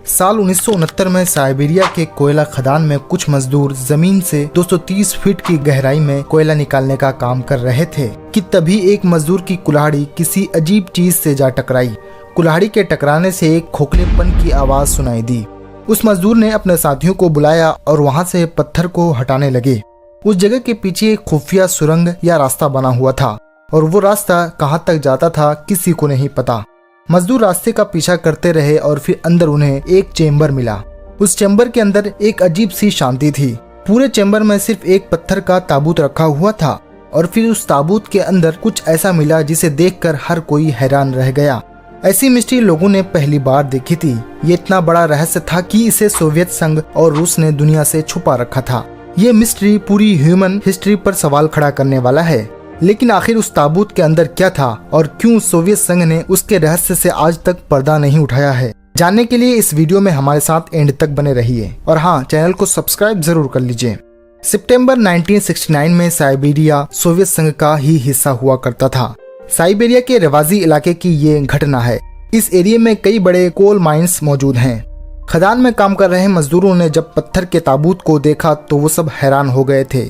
साल 1969 में साइबेरिया के कोयला खदान में कुछ मजदूर जमीन से 230 फीट की गहराई में कोयला निकालने का काम कर रहे थे कि तभी एक मजदूर की कुल्हाड़ी किसी अजीब चीज से जा टकराई। कुल्हाड़ी के टकराने से एक खोखलेपन की आवाज सुनाई दी। उस मजदूर ने अपने साथियों को बुलाया और वहां से पत्थर को हटाने लगे। उस जगह के पीछे एक खुफिया सुरंग या रास्ता बना हुआ था और वो रास्ता कहाँ तक जाता था किसी को नहीं पता। मजदूर रास्ते का पीछा करते रहे और फिर अंदर उन्हें एक चेम्बर मिला। उस चेम्बर के अंदर एक अजीब सी शांति थी। पूरे चेम्बर में सिर्फ एक पत्थर का ताबूत रखा हुआ था और फिर उस ताबूत के अंदर कुछ ऐसा मिला जिसे देखकर हर कोई हैरान रह गया। ऐसी मिस्ट्री लोगों ने पहली बार देखी थी। ये इतना बड़ा रहस्य था कि इसे सोवियत संघ और रूस ने दुनिया से छुपा रखा था। ये मिस्ट्री पूरी ह्यूमन हिस्ट्री पर सवाल खड़ा करने वाला है। लेकिन आखिर उस ताबूत के अंदर क्या था और क्यों सोवियत संघ ने उसके रहस्य से आज तक पर्दा नहीं उठाया है, जानने के लिए इस वीडियो में हमारे साथ एंड तक बने रहिए और हाँ, चैनल को सब्सक्राइब जरूर कर लीजिए। सितंबर 1969 में साइबेरिया सोवियत संघ का ही हिस्सा हुआ करता था। साइबेरिया के रिवाजी इलाके की ये घटना है। इस एरिया में कई बड़े कोल माइंस मौजूद हैं। खदान में काम कर रहे मजदूरों ने जब पत्थर के ताबूत को देखा तो वो सब हैरान हो गए थे।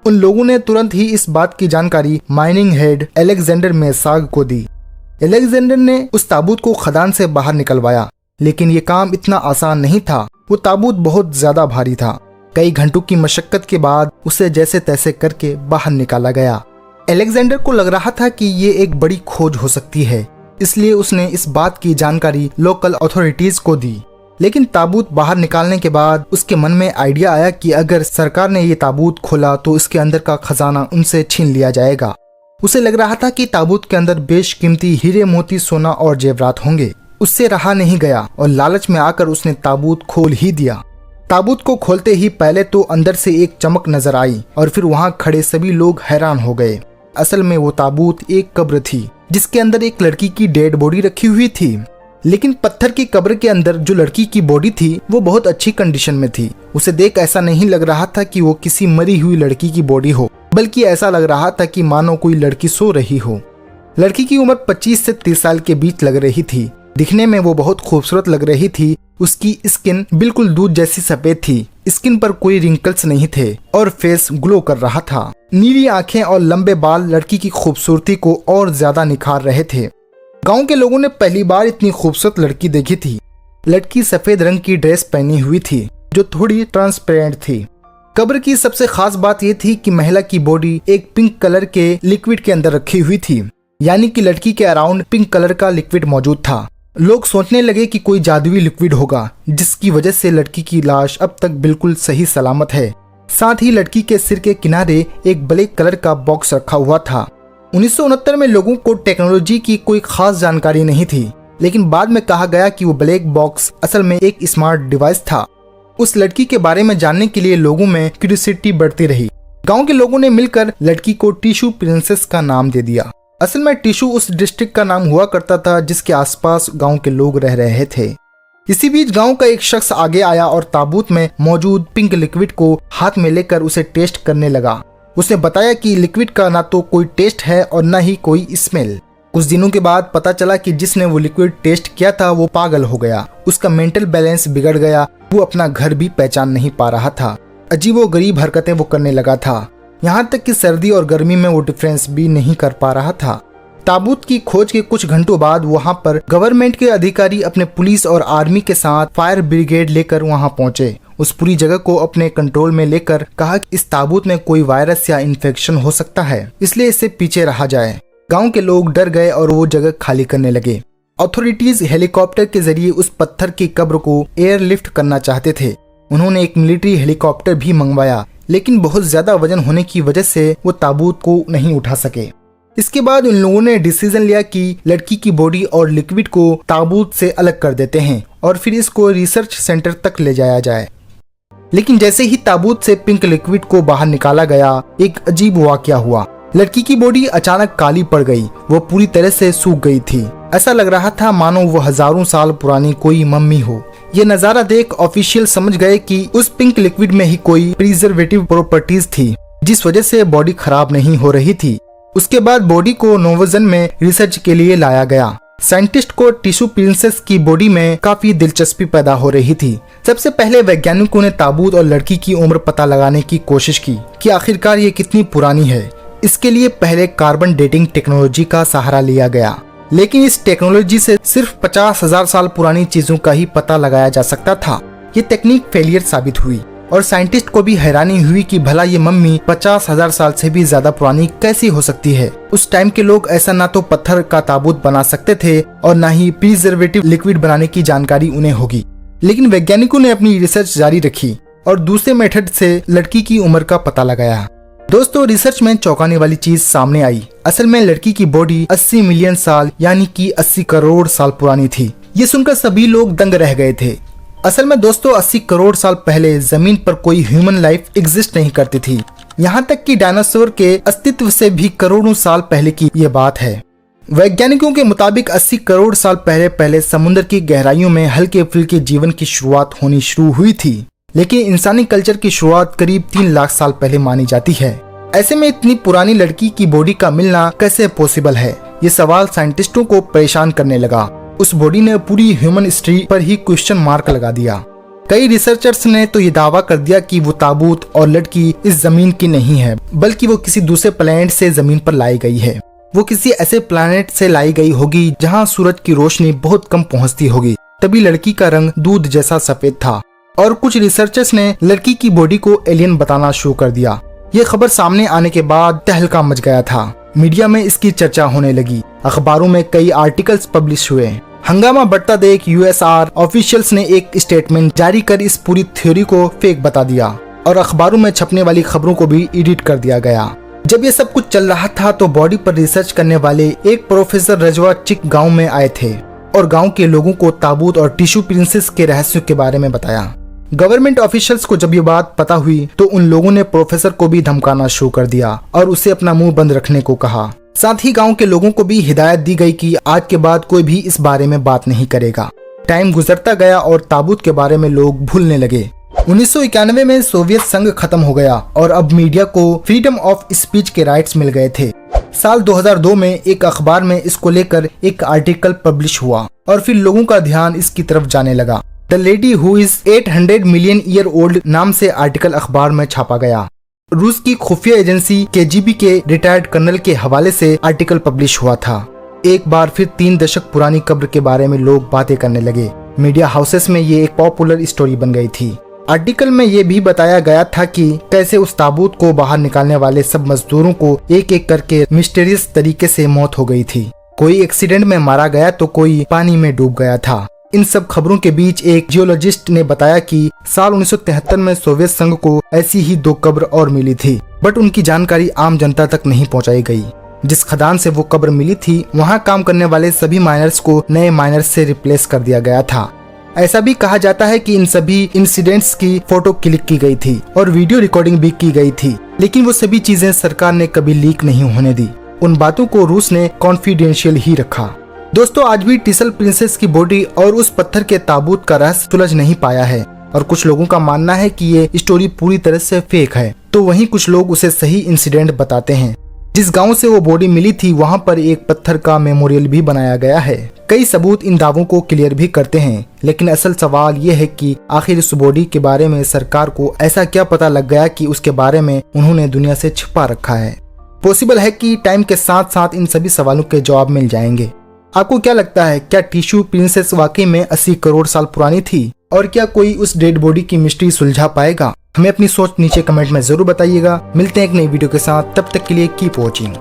उन लोगों ने तुरंत ही इस बात की जानकारी माइनिंग हेड अलेक्जेंडर मेसाग को दी। अलेक्जेंडर ने उस ताबूत को खदान से बाहर निकलवाया, लेकिन ये काम इतना आसान नहीं था। वो ताबूत बहुत ज्यादा भारी था। कई घंटों की मशक्कत के बाद उसे जैसे तैसे करके बाहर निकाला गया। अलेक्जेंडर को लग रहा था कि ये एक बड़ी खोज हो सकती है, इसलिए उसने इस बात की जानकारी लोकल अथॉरिटीज को दी। लेकिन ताबूत बाहर निकालने के बाद उसके मन में आइडिया आया कि अगर सरकार ने ये ताबूत खोला तो इसके अंदर का खजाना उनसे छीन लिया जाएगा। उसे लग रहा था कि ताबूत के अंदर बेशकीमती हीरे मोती सोना और जेवरात होंगे। उससे रहा नहीं गया और लालच में आकर उसने ताबूत खोल ही दिया। ताबूत को खोलते ही पहले तो अंदर से एक चमक नजर आई और फिर वहाँ खड़े सभी लोग हैरान हो गए। असल में वो ताबूत एक कब्र थी जिसके अंदर एक लड़की की डेड बॉडी रखी हुई थी। लेकिन पत्थर की कब्र के अंदर जो लड़की की बॉडी थी वो बहुत अच्छी कंडीशन में थी। उसे देख ऐसा नहीं लग रहा था कि वो किसी मरी हुई लड़की की बॉडी हो, बल्कि ऐसा लग रहा था कि मानो कोई लड़की सो रही हो। लड़की की उम्र 25 से 30 साल के बीच लग रही थी। दिखने में वो बहुत खूबसूरत लग रही थी। उसकी स्किन बिल्कुल दूध जैसी सफेद थी। स्किन पर कोई रिंकल्स नहीं थे और फेस ग्लो कर रहा था। नीली आंखें और लंबे बाल लड़की की खूबसूरती को और ज्यादा निखार रहे थे। गांव के लोगों ने पहली बार इतनी खूबसूरत लड़की देखी थी। लड़की सफेद रंग की ड्रेस पहनी हुई थी जो थोड़ी ट्रांसपेरेंट थी। कब्र की सबसे खास बात यह थी कि महिला की बॉडी एक पिंक कलर के लिक्विड के अंदर रखी हुई थी, यानी कि लड़की के अराउंड पिंक कलर का लिक्विड मौजूद था। लोग सोचने लगे कि कोई जादुई लिक्विड होगा जिसकी वजह से लड़की की लाश अब तक बिल्कुल सही सलामत है। साथ ही लड़की के सिर के किनारे एक ब्लैक कलर का बॉक्स रखा हुआ था। 1969 में लोगों को टेक्नोलॉजी की कोई खास जानकारी नहीं थी, लेकिन बाद में कहा गया कि वो ब्लैक बॉक्स असल में एक स्मार्ट डिवाइस था। उस लड़की के बारे में जानने के लिए लोगों में क्यूरियोसिटी बढ़ती रही। गांव के लोगों ने मिलकर लड़की को टिश्यू प्रिंसेस का नाम दे दिया। असल में टिश्यू उस डिस्ट्रिक्ट का नाम हुआ करता था जिसके आसपास गांव के लोग रह रहे थे। इसी बीच गांव का एक शख्स आगे आया और ताबूत में मौजूद पिंक लिक्विड को हाथ में लेकर उसे टेस्ट करने लगा। उसने बताया कि लिक्विड का ना तो कोई टेस्ट है और न ही कोई स्मेल। कुछ दिनों के बाद पता चला कि जिसने वो लिक्विड टेस्ट किया था वो पागल हो गया। उसका मेंटल बैलेंस बिगड़ गया। वो अपना घर भी पहचान नहीं पा रहा था। अजीबोगरीब हरकतें वो करने लगा था। यहाँ तक कि सर्दी और गर्मी में वो डिफरेंस भी नहीं कर पा रहा था। ताबूत की खोज के कुछ घंटों बाद वहाँ पर गवर्नमेंट के अधिकारी अपने पुलिस और आर्मी के साथ फायर ब्रिगेड लेकर वहाँ पहुँचे। उस पूरी जगह को अपने कंट्रोल में लेकर कहा कि इस ताबूत में कोई वायरस या इन्फेक्शन हो सकता है, इसलिए इससे पीछे रहा जाए। गांव के लोग डर गए और वो जगह खाली करने लगे। अथॉरिटीज हेलीकॉप्टर के जरिए उस पत्थर की कब्र को एयरलिफ्ट करना चाहते थे। उन्होंने एक मिलिट्री हेलीकॉप्टर भी मंगवाया, लेकिन बहुत ज्यादा वजन होने की वजह से वो ताबूत को नहीं उठा सके। इसके बाद उन लोगों ने डिसीजन लिया कि लड़की की बॉडी और लिक्विड को ताबूत से अलग कर देते हैं और फिर इसको रिसर्च सेंटर तक ले जाया जाए। लेकिन जैसे ही ताबूत से पिंक लिक्विड को बाहर निकाला गया, एक अजीब वाकया हुआ। लड़की की बॉडी अचानक काली पड़ गई। वो पूरी तरह से सूख गई थी। ऐसा लग रहा था मानो वो हजारों साल पुरानी कोई मम्मी हो। ये नजारा देख ऑफिशियल समझ गए कि उस पिंक लिक्विड में ही कोई प्रिजर्वेटिव प्रॉपर्टीज थी, जिस वजह से बॉडी खराब नहीं हो रही थी। उसके बाद बॉडी को नोवोजन में रिसर्च के लिए लाया गया। साइंटिस्ट को टिश्यू प्रिंसेस की बॉडी में काफी दिलचस्पी पैदा हो रही थी। सबसे पहले वैज्ञानिकों ने ताबूत और लड़की की उम्र पता लगाने की कोशिश की कि आखिरकार ये कितनी पुरानी है। इसके लिए पहले कार्बन डेटिंग टेक्नोलॉजी का सहारा लिया गया, लेकिन इस टेक्नोलॉजी से सिर्फ 50,000 साल पुरानी चीजों का ही पता लगाया जा सकता था। ये टेक्निक फेलियर साबित हुई और साइंटिस्ट को भी हैरानी हुई कि भला ये मम्मी 50,000 साल से भी ज्यादा पुरानी कैसी हो सकती है। उस टाइम के लोग ऐसा ना तो पत्थर का ताबूत बना सकते थे और ना ही प्रिजर्वेटिव लिक्विड बनाने की जानकारी उन्हें होगी। लेकिन वैज्ञानिकों ने अपनी रिसर्च जारी रखी और दूसरे मेथड से लड़की की उम्र का पता लगाया। दोस्तों, रिसर्च में चौंकाने वाली चीज सामने आई। असल में लड़की की बॉडी 80 मिलियन साल यानी कि 80 करोड़ साल पुरानी थी। ये सुनकर सभी लोग दंग रह गए थे। असल में दोस्तों, 80 करोड़ साल पहले जमीन पर कोई ह्यूमन लाइफ एग्जिस्ट नहीं करती थी। यहाँ तक कि डायनासोर के अस्तित्व से भी करोड़ों साल पहले की ये बात है। वैज्ञानिकों के मुताबिक 80 करोड़ साल पहले समुद्र की गहराइयों में हल्के फुल्के जीवन की शुरुआत होनी शुरू हुई थी। लेकिन इंसानी कल्चर की शुरुआत करीब 3 लाख साल पहले मानी जाती है। ऐसे में इतनी पुरानी लड़की की बॉडी का मिलना कैसे पॉसिबल है? ये सवाल साइंटिस्टों को परेशान करने लगा। उस बॉडी ने पूरी ह्यूमन हिस्ट्री पर ही क्वेश्चन मार्क लगा दिया। कई रिसर्चर्स ने तो ये दावा कर दिया कि वो ताबूत और लड़की इस जमीन की नहीं है, बल्कि वो किसी दूसरे प्लेनेट से जमीन पर लाई गई है। वो किसी ऐसे प्लेनेट से लाई गई होगी जहाँ सूरज की रोशनी बहुत कम पहुँचती होगी, तभी लड़की का रंग दूध जैसा सफेद था। और कुछ रिसर्चर्स ने लड़की की बॉडी को एलियन बताना शुरू कर दिया। ये खबर सामने आने के बाद तहलका मच गया था। मीडिया में इसकी चर्चा होने लगी, अखबारों में कई आर्टिकल्स पब्लिश हुए। हंगामा बढ़ता देख यूएसआर ऑफिशियल्स ने एक स्टेटमेंट जारी कर इस पूरी थ्योरी को फेक बता दिया और अखबारों में छपने वाली खबरों को भी एडिट कर दिया गया। जब ये सब कुछ चल रहा था तो बॉडी पर रिसर्च करने वाले एक प्रोफेसर रजवा चिक गांव में आए थे और गांव के लोगों को ताबूत और टिश्यू प्रिंसेस के रहस्यों के बारे में बताया। गवर्नमेंट ऑफिशियल्स को जब ये बात पता हुई तो उन लोगों ने प्रोफेसर को भी धमकाना शुरू कर दिया और उसे अपना मुंह बंद रखने को कहा। साथ ही गांव के लोगों को भी हिदायत दी गई कि आज के बाद कोई भी इस बारे में बात नहीं करेगा। टाइम गुजरता गया और ताबूत के बारे में लोग भूलने लगे। 1991 में सोवियत संघ खत्म हो गया और अब मीडिया को फ्रीडम ऑफ स्पीच के राइट्स मिल गए थे। साल 2002 में एक अखबार में इसको लेकर एक आर्टिकल पब्लिश हुआ और फिर लोगों का ध्यान इसकी तरफ जाने लगा। The lady who is 800 million year old नाम से आर्टिकल अखबार में छापा गया। रूस की खुफिया एजेंसी केजीबी के रिटायर्ड कर्नल के हवाले से आर्टिकल पब्लिश हुआ था। एक बार फिर 3 दशक पुरानी कब्र के बारे में लोग बातें करने लगे। मीडिया हाउसेस में ये एक पॉपुलर स्टोरी बन गई थी। आर्टिकल में ये भी बताया गया था कि कैसे उस ताबूत को बाहर निकालने वाले सब मजदूरों को एक एक करके मिस्टीरियस तरीके से मौत हो गई थी। कोई एक्सीडेंट में मारा गया तो कोई पानी में डूब गया था। इन सब खबरों के बीच एक जियोलॉजिस्ट ने बताया कि साल 1973 में सोवियत संघ को ऐसी ही 2 कब्र और मिली थी, बट उनकी जानकारी आम जनता तक नहीं पहुंचाई गई। जिस खदान से वो कब्र मिली थी वहां काम करने वाले सभी माइनर्स को नए माइनर्स से रिप्लेस कर दिया गया था। ऐसा भी कहा जाता है कि इन सभी इंसिडेंट्स की फोटो क्लिक की गई थी और वीडियो रिकॉर्डिंग भी की गई थी, लेकिन वो सभी चीजें सरकार ने कभी लीक नहीं होने दी। उन बातों को रूस ने कॉन्फिडेंशियल ही रखा। दोस्तों, आज भी टिसल प्रिंसेस की बॉडी और उस पत्थर के ताबूत का रहस्य सुलझ नहीं पाया है और कुछ लोगों का मानना है कि ये स्टोरी पूरी तरह से फेक है, तो वहीं कुछ लोग उसे सही इंसिडेंट बताते हैं। जिस गांव से वो बॉडी मिली थी वहां पर एक पत्थर का मेमोरियल भी बनाया गया है। कई सबूत इन दावों को क्लियर भी करते हैं, लेकिन असल सवाल ये है कि आखिर इस बॉडी के बारे में सरकार को ऐसा क्या पता लग गया कि उसके बारे में उन्होंने दुनिया से छिपा रखा है। पॉसिबल है कि टाइम के साथ साथ इन सभी सवालों के जवाब मिल जाएंगे। आपको क्या लगता है, क्या टिश्यू प्रिंसेस वाकई में 80 करोड़ साल पुरानी थी और क्या कोई उस डेड बॉडी की मिस्ट्री सुलझा पाएगा? हमें अपनी सोच नीचे कमेंट में जरूर बताइएगा। मिलते हैं एक नई वीडियो के साथ, तब तक के लिए कीप वॉचिंग।